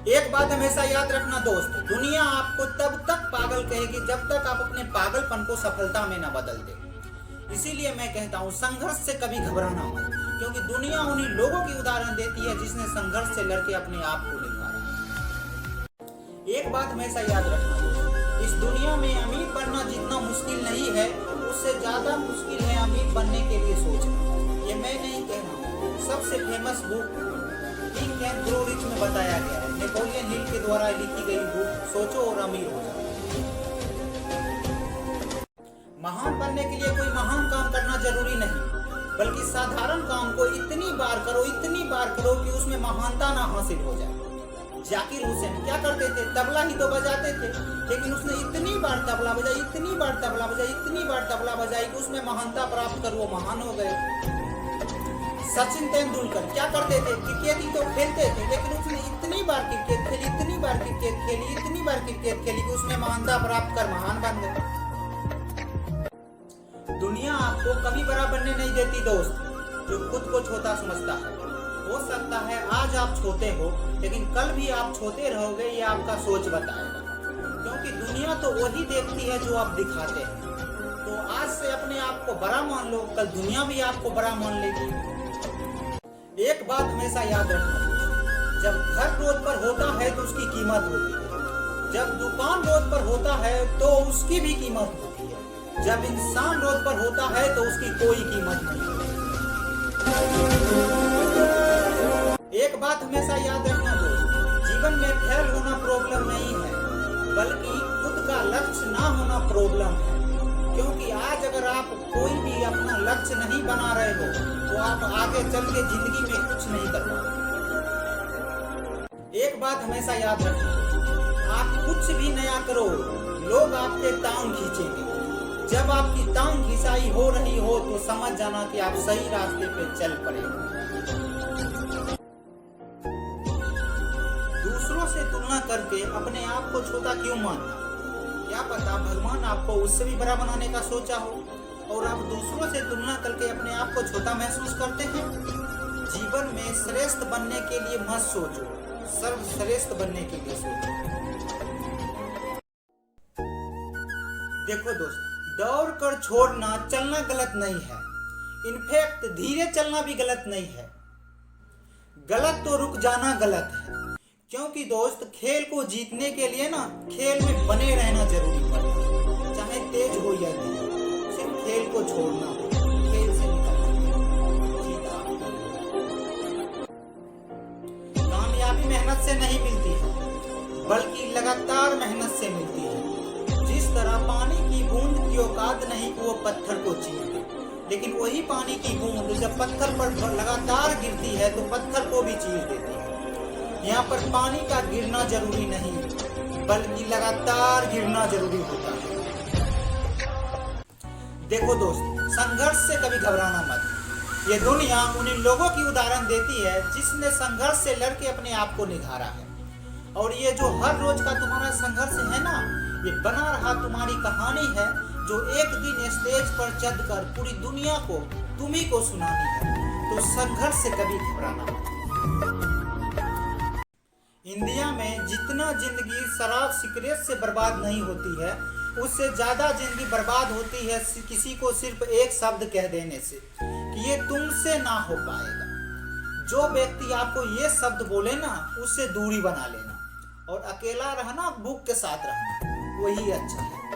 एक बात हमेशा याद रखना दोस्त, दुनिया आपको तब तक पागल कहेगी जब तक आप अपने पागलपन को सफलता में न बदल दे। इसीलिए मैं कहता हूँ संघर्ष से कभी घबराना मत, क्योंकि दुनिया उन्हीं लोगों की उदाहरण देती है जिसने संघर्ष से लड़के अपने आप को निखारा। एक बात हमेशा याद रखना दोस्त, इस दुनिया में अमीर बनना जितना मुश्किल नहीं है उससे ज्यादा मुश्किल है अमीर बनने के लिए सोचना। ये मैं नहीं कह रहा हूँ, सबसे famous book think and grow rich में बताया गया है। नेपोलियन हिल के द्वारा लिखी गई बुक सोचो और अमीर हो जाओ। महान बनने के लिए कोई महान काम करना जरूरी नहीं, बल्कि साधारण काम को इतनी बार करो कि उसमें महानता ना हासिल हो जाए। जाकिर हुसैन क्या करते थे? तबला ही तो बजाते थे, लेकिन उसने इतनी बार तबला बजाई कि उसमें महानता प्राप्त कर वो महान हो गए। सचिन तेंदुलकर क्या करते थे? क्रिकेट ही तो खेलते थे, लेकिन उसने इतनी बार क्रिकेट खेली कि उसने महानता प्राप्त कर महान बन गए। दुनिया आपको कभी बड़ा बनने नहीं देती दोस्त, जो खुद को छोटा समझता है। हो सकता है आज आप छोटे हो, लेकिन कल भी आप छोटे रहोगे, ये आपका सोच बताएगा। क्योंकि दुनिया तो वही देखती है जो आप दिखाते हैं। तो आज से अपने आप को बड़ा मान लो, कल दुनिया भी आपको बड़ा मान लेगी। एक बात हमेशा याद रखना, जब घर रोड पर होता है तो उसकी कीमत होती है, जब दुकान रोड पर होता है तो उसकी भी कीमत होती है, जब इंसान रोड पर होता है तो उसकी कोई कीमत नहीं होती। एक बात हमेशा याद रखना दोस्त, जीवन में फेल होना प्रॉब्लम नहीं है, बल्कि खुद का लक्ष्य ना होना प्रॉब्लम है। क्योंकि आज अगर आप कोई भी अपना लक्ष्य नहीं बना रहे हो तो आप आगे चल के जिंदगी में कुछ नहीं कर पाओगे। एक बात हमेशा याद रखना, आप कुछ भी नया करो, लोग आपके टांग खींचेंगे। जब आपकी टांग खिंचाई हो रही हो तो समझ जाना कि आप सही रास्ते पे चल पड़े। दूसरों से तुलना करके अपने आप को छोटा क्यों मानना? क्या पता भगवान आपको उससे भी बड़ा बनाने का सोचा हो और आप दूसरों से तुलना करके अपने आप को छोटा महसूस करते हैं। जीवन में श्रेष्ठ बनने के लिए मत सोचो, सर्वश्रेष्ठ बनने के लिए सोचो। देखो दोस्त, दौड़ कर छोड़ना चलना गलत नहीं है, इनफैक्ट धीरे चलना भी गलत नहीं है। गलत तो रुक जाना गलत है, क्योंकि दोस्त खेल को जीतने के लिए ना खेल में बने रहना जरूरी पड़ता है। चाहे तेज हो या धीरे, सिर्फ खेल को छोड़ना हो, खेल से निकलना जीता। कामयाबी मेहनत से नहीं मिलती है, बल्कि लगातार मेहनत से मिलती है। जिस तरह पानी की बूंद की औकात नहीं कि वो पत्थर को चीर दे, लेकिन वही पानी की बूंद जब पत्थर पर लगातार गिरती है तो पत्थर को भी चीर देती है। यहाँ पर पानी का गिरना जरूरी नहीं, बल्कि लगातार गिरना जरूरी होता है। देखो दोस्त, संघर्ष से कभी घबराना मत। ये दुनिया उन्हीं लोगों की उदाहरण देती है जिसने संघर्ष से लड़के अपने आप को निखारा है। और ये जो हर रोज का तुम्हारा संघर्ष है ना, ये बना रहा तुम्हारी कहानी है, जो एक दिन स्टेज पर चढ़कर पूरी दुनिया को तुम्ही को सुनानी है। तो संघर्ष से कभी घबराना मत। इंडिया में जितना जिंदगी शराब सिगरेट से बर्बाद नहीं होती है, उससे ज्यादा जिंदगी बर्बाद होती है किसी को सिर्फ एक शब्द कह देने से कि ये तुमसे ना हो पाएगा। जो व्यक्ति आपको ये शब्द बोले ना, उससे दूरी बना लेना और अकेला रहना, बुक के साथ रहना, वही अच्छा है।